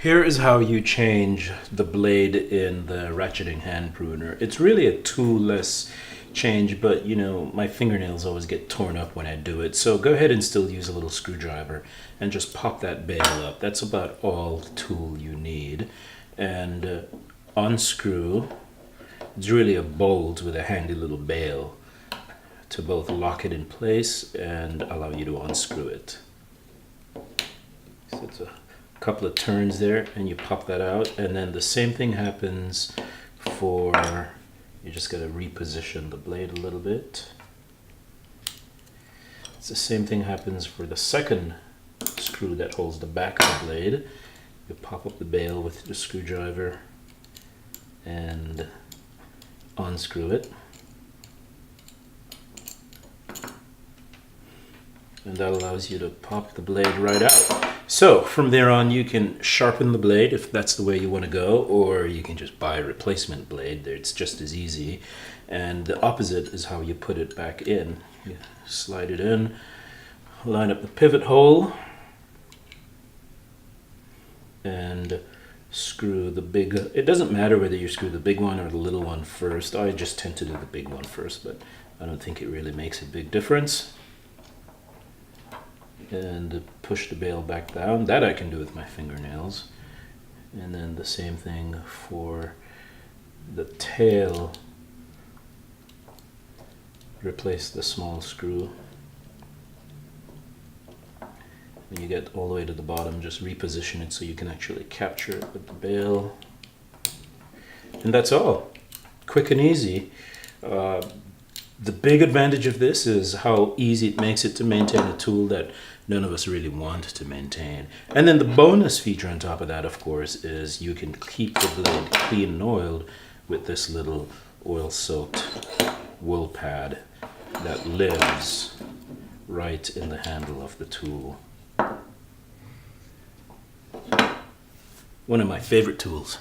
Here is how you change the blade in the ratcheting hand pruner. It's really a toolless change, but you know, my fingernails always get torn up when I do it. So go ahead and still use a little screwdriver and just pop that bail up. That's about all tool you need. And unscrew. It's really a bolt with a handy little bail to both lock it in place and allow you to unscrew it. So it's a couple of turns there and you pop that out, and then the same thing happens for, you just got to reposition the blade a little bit. It's the same thing happens for the second screw that holds the back of the blade. You pop up the bail with the screwdriver and unscrew it, and that allows you to pop the blade right out. So from there on, you can sharpen the blade if that's the way you want to go, or you can just buy a replacement blade. It's just as easy. And the opposite is how you put it back in. You slide it in, line up the pivot hole, and screw the big, it doesn't matter whether you screw the big one or the little one first. I just tend to do the big one first, but I don't think it really makes a big difference. And push the bail back down. That I can do with my fingernails. And then the same thing for the tail. Replace the small screw. When you get all the way to the bottom, just reposition it so you can actually capture it with the bail. And that's all. Quick and easy. The big advantage of this is how easy it makes it to maintain a tool that none of us really want to maintain. And then the bonus feature on top of that, of course, is you can keep the blade clean and oiled with this little oil-soaked wool pad that lives right in the handle of the tool. One of my favorite tools.